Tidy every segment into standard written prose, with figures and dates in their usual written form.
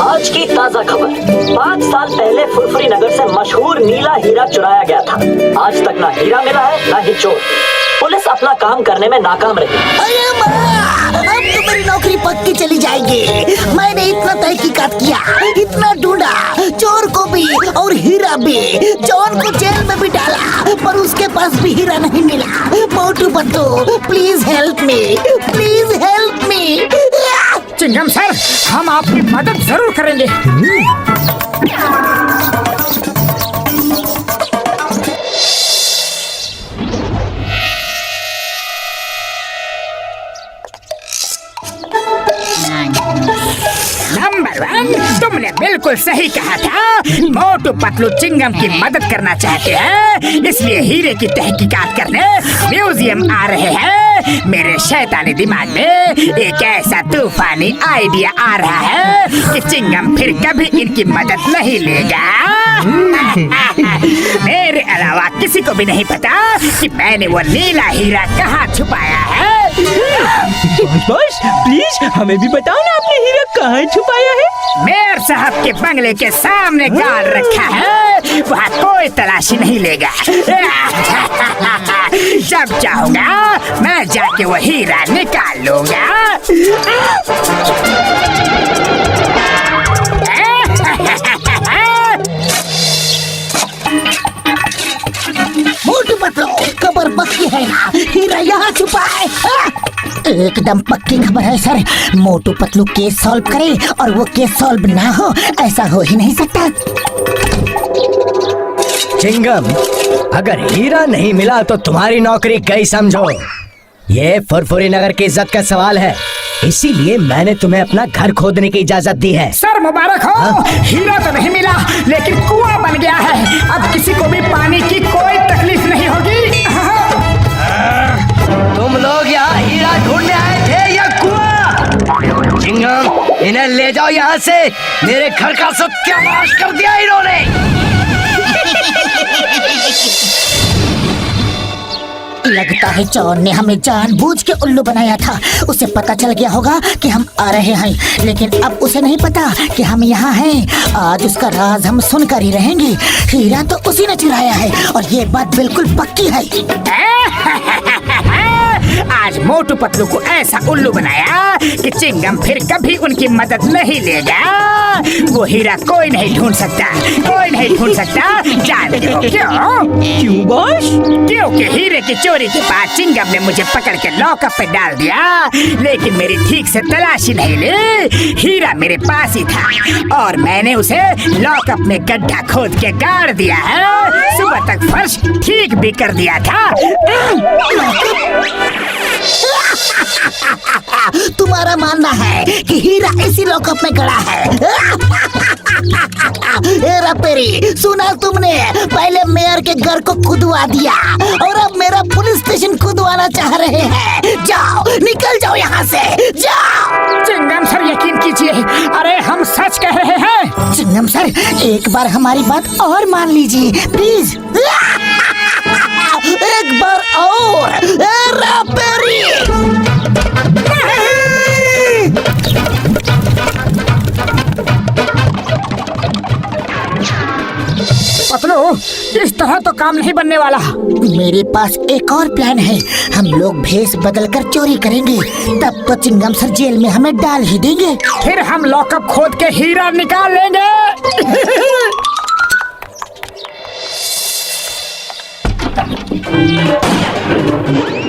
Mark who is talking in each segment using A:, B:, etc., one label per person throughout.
A: आज की ताजा खबर। 5 साल पहले फुरफुरी नगर से मशहूर नीला हीरा चुराया गया था। आज तक ना हीरा मिला है ना ही चोर। पुलिस अपना काम करने में नाकाम रही।
B: अरे माँ, अब तो मेरी नौकरी पक्की चली जाएगी। मैंने इतना तहकीकात किया, इतना ढूंढा, चोर को भी और हीरा भी। जॉन को जेल में भी डाला, पर उसके पास भी हीरा नहीं मिला। Motu Patlu, please help me, please help me.
C: Chingum sir, हम आपकी मदद जरूर करेंगे। नंबर 1, तुमने बिल्कुल सही कहा था। मोटू पतलू चिंगम की मदद करना चाहते हैं, इसलिए हीरे की तहकीकात करने म्यूजियम आ रहे हैं। मेरे शैतानी दिमाग में एक ऐसा तूफानी आइडिया आ रहा है कि चिंगम फिर कभी इनकी मदद नहीं लेगा। मेरे अलावा किसी को भी नहीं पता कि मैंने वो नीला हीरा कहाँ छुपाया है।
D: बॉस प्लीज हमें भी बताओ ना, आपने हीरा कहाँ छुपाया है?
C: मेयर साहब के बंगले के सामने गाड़ रखा है, वहाँ कोई तलाशी नहीं लेगा। जब चाहूंगा मैं जाके वो हीरा निकाल लूंगा।
B: मोटू पतलू, खबर पक्की है ना? हीरा यहाँ छुपा है। एकदम पक्की खबर है sir. Motu Patlu case solve करे और वो केस सॉल्व ना हो, ऐसा हो ही नहीं सकता।
E: चिंगम, अगर हीरा नहीं मिला तो तुम्हारी नौकरी गई समझो। ये फुरफुरी नगर की इज्जत का सवाल है, इसीलिए मैंने तुम्हें अपना घर खोदने की इजाजत दी है।
C: सर मुबारक हो। हीरा तो नहीं मिला, लेकिन कुआं बन गया है। अब किसी को भी पानी की कोई तकलीफ नहीं होगी।
E: तुम लोग यहाँ हीरा ढूंढने आए थे या कुआं? चिंगम, इन्हें ले जाओ यहाँ से। मेरे घर का सत्यानाश कर दिया इन्होंने।
B: लगता है जॉन ने हमें जानबूझ के उल्लू बनाया था। उसे पता चल गया होगा कि हम आ रहे हैं, लेकिन अब उसे नहीं पता कि हम यहाँ हैं। आज उसका राज हम सुनकर ही रहेंगे। हीरा तो उसी ने चुराया है और ये बात बिल्कुल पक्की है।
C: आज मोटू पतलू को ऐसा उल्लू बनाया कि चिंगम फिर कभी उनकी मदद नहीं लेगा। वो हीरा कोई नहीं ढूंढ सकता, कोई नहीं ढूंढ सकता। जानते हो क्यों?
D: क्यों बॉस?
C: क्योंकि हीरे की चोरी के बाद चिंगम ने मुझे पकड़ के लॉकअप पे डाल दिया, लेकिन मेरी ठीक से तलाशी नहीं ली। हीरा मेरे पास ही था और मैंने उसे लॉकअप में गड्ढा खोद के गाड़ दिया है। सुबह तक फर्श ठीक भी कर दिया था।
B: तुम्हारा मानना है कि हीरा इसी लॉकअप में गड़ा है? हेरा पेरी, सुना तुमने? पहले मेयर के घर को खुदवा दिया और अब मेरा पुलिस स्टेशन खुदवाना चाह रहे हैं। जाओ, निकल जाओ यहाँ से, जाओ।
C: चिंगम सर, यकीन कीजिए, अरे हम सच कह रहे हैं।
B: चिंगम सर, एक बार हमारी बात और मान लीजिए प्लीज। एक बार और। हेरा पेरी,
C: पतलू, इस तरह तो काम नहीं बनने वाला।
B: मेरे पास एक और प्लान है। हम लोग भेष बदलकर चोरी करेंगे, तब तो चिंगम सर जेल में हमें डाल ही देंगे।
C: फिर हम लॉकअप खोद के हीरा निकाल लेंगे।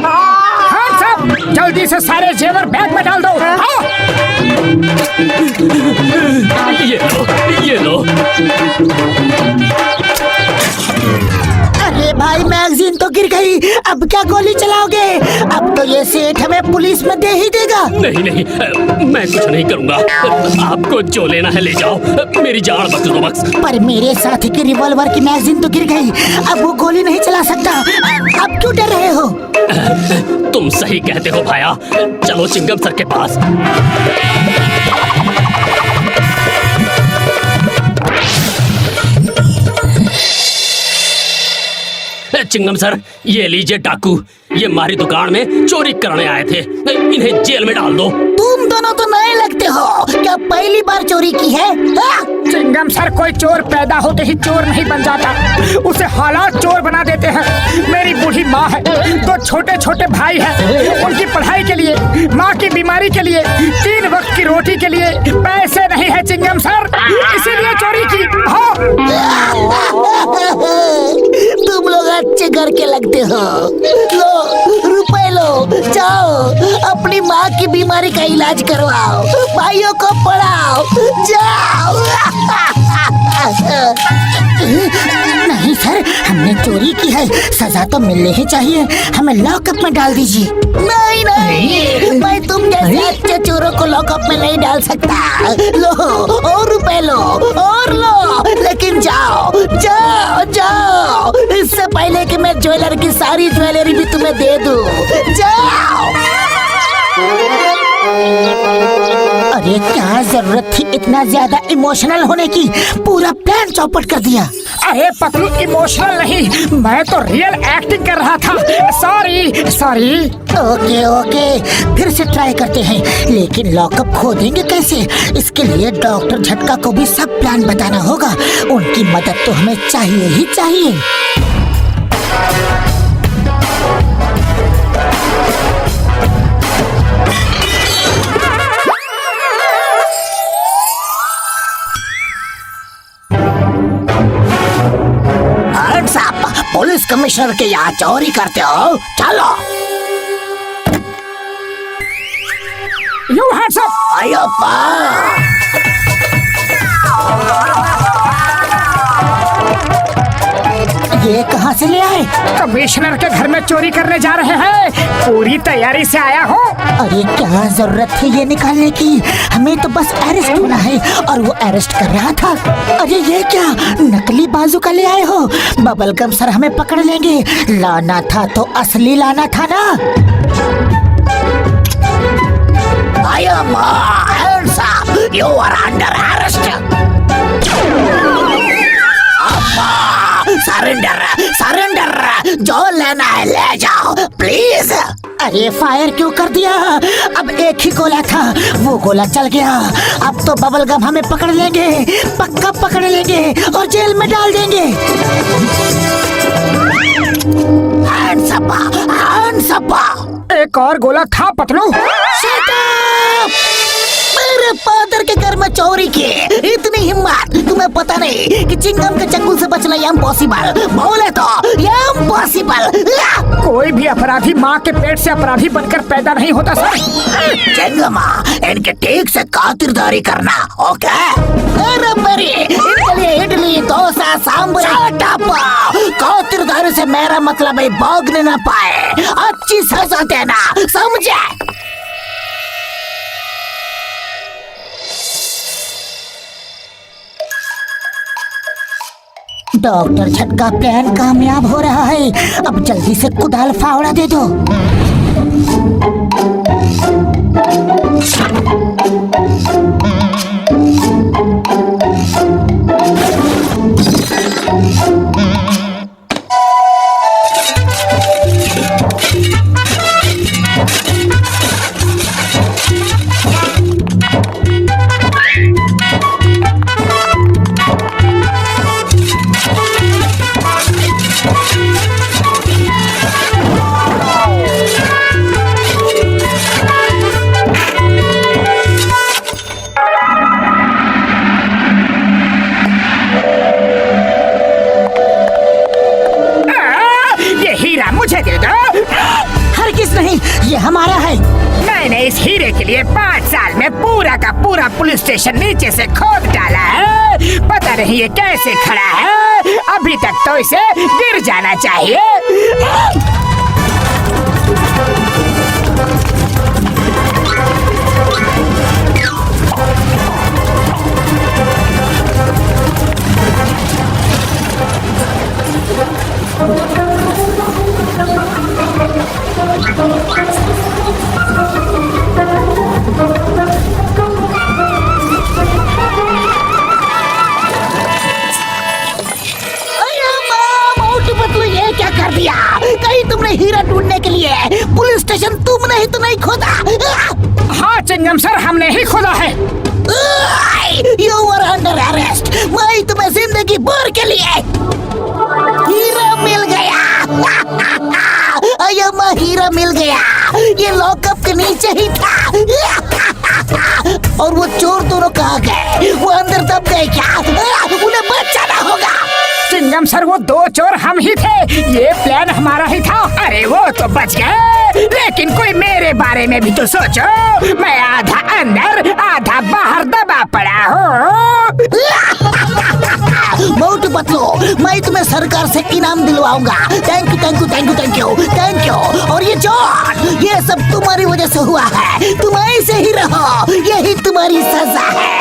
C: हाँ सब, जल्दी से सारे जेवर बैग में डाल दो। आओ।
D: ये लो।
B: अरे भाई, मैगजीन तो गिर गई। अब क्या गोली चलाओगे? अब तो ये सेठ हमें पुलिस में दे ही देगा।
D: नहीं नहीं, मैं कुछ नहीं करूँगा। आपको जो लेना है ले जाओ, मेरी जान बख्श दो बस।
B: पर मेरे साथी की रिवॉल्वर की मैगजीन तो गिर गई, अब वो गोली नहीं चला सकता। अब क्यों डर रहे हो?
D: तुम सही कहते हो भाया, चलो चिंगम सर के पास। चिंगम सर, ये लीजिए डाकू, ये हमारी दुकान में चोरी करने आए थे, इन्हें जेल में डाल दो।
B: तुम दोनों तो नए लगते हो। हो? क्या पहली बार चोरी की है? हाँ?
C: चिंगम सर, कोई चोर पैदा होते ही चोर नहीं बन जाता, उसे हालात चोर बना देते हैं। मेरी बूढ़ी माँ है, 2 छोटे छोटे भाई हैं, उनकी पढ़ाई के लिए, माँ की बीमारी के लिए, 3 वक्त की रोटी के लिए पैसे नहीं है चिंगम सर, इसीलिए चोरी की। हाँ।
B: तुम लोग अच्छे घर के लगते हो। लो रुपए लो, जाओ अपनी माँ की बीमारी का इलाज करवाओ, भाइयों को पढ़ाओ, जाओ। नहीं सर, हमने चोरी की है, सजा तो मिलनी ही चाहिए, हमें लॉकअप में डाल दीजिए। नहीं नहीं, मैं तुम जैसे अच्छे चोरों को लॉकअप में नहीं डाल सकता। लो और रुपए लो और लो, लेकिन जाओ जाओ जाओ, इससे पहले कि मैं ज्वेलर की सारी ज्वेलरी भी तुम्हें दे दूं। जाओ। अरे क्या जरूरत थी इतना ज्यादा इमोशनल होने की? पूरा प्लान चौपट कर दिया।
C: अरे पतलू, इमोशनल नहीं, मैं तो रियल एक्टिंग कर रहा था। Sorry sorry.
B: ओके ओके, फिर से ट्राई करते हैं, लेकिन लॉकअप खोदेंगे कैसे? इसके लिए डॉक्टर झटका को भी सब प्लान बताना होगा, उनकी मदद तो हमें चाहिए ही चाहिए। पुलिस कमिश्नर के यहाँ चोरी करते हो? चलो।
C: You hands up!
B: आयो ये कहाँ से ले आए?
C: कमिश्नर के घर में चोरी करने जा रहे हैं, पूरी तैयारी से आया हूँ।
B: अरे क्या जरूरत थी ये निकालने की? हमें तो बस अरेस्ट होना है, और वो अरेस्ट कर रहा था। अरे ये क्या नकली बाजूका ले आए हो? बबलगम सर हमें पकड़ लेंगे। लाना था तो असली लाना था ना। You are under arrest. Surrender surrender, जो लेना है ले जाओ प्लीज। अरे फायर क्यों कर दिया? अब एक ही गोला था, वो गोला चल गया। अब तो बबलगम हमें पकड़ लेंगे, पक्का पकड़ लेंगे और जेल में डाल देंगे। Hands up.
C: एक और गोला था पतलू।
B: Shut up! मेरे फादर के घर में चोरी की इतनी हिम्मत, तुम्हें पता नहीं कि चिंगम के चंगुल से बचना इम्पॉसिबल? बोले तो इम्पॉसिबल।
C: कोई भी अपराधी माँ के पेट से अपराधी बनकर पैदा नहीं होता सर।
B: चिंगमा, इनके ठीक से खातिरदारी करना, ओके? अरे मेरी इनके लिए इडली डोसा सांभर खातिरदारी से मेरा मतलब है भागने ना पाए, अच्छी सजा देना, समझे? डॉक्टर झटका प्लान कामयाब हो रहा है, अब जल्दी से कुदाल फावड़ा दे दो। ये हमारा है।
C: मैंने इस हीरे के लिए 5 साल में पूरा का पूरा पुलिस स्टेशन नीचे से खोद डाला है। पता नहीं ये कैसे खड़ा है, अभी तक तो इसे गिर जाना चाहिए। कहीं तुमने हीरा ढूंढने के लिए पुलिस स्टेशन तुमने ही तो नहीं खोदा? हाँ चिंगम सर, हमने ही खोदा है।
B: You were under arrest. मैं तुम्हें जिंदगी भर के लिए हीरा मिल गया। अय्या हीरा मिल गया। ये लॉकअप के नीचे ही था। और वो चोर दोनों कहाँ गए? वो अंदर दब गए क्या? उन्हें बचाना होगा।
C: चिंगम सर, वो दो चोर हम ही थे। ये प्लान हमारा ही था। अरे वो तो बच गए, लेकिन कोई मेरे बारे में भी तो सोचो। मैं आधा अंदर आधा बाहर दबा पड़ा हूँ।
B: मोटू पतलू, मैं तुम्हें सरकार से इनाम दिलवाऊंगा। Thank you thank you thank you thank you thank you. और ये चोर, ये सब तुम्हारी वजह से हुआ है। तुम ऐसे ही रहो, यही तुम्हारी सजा है।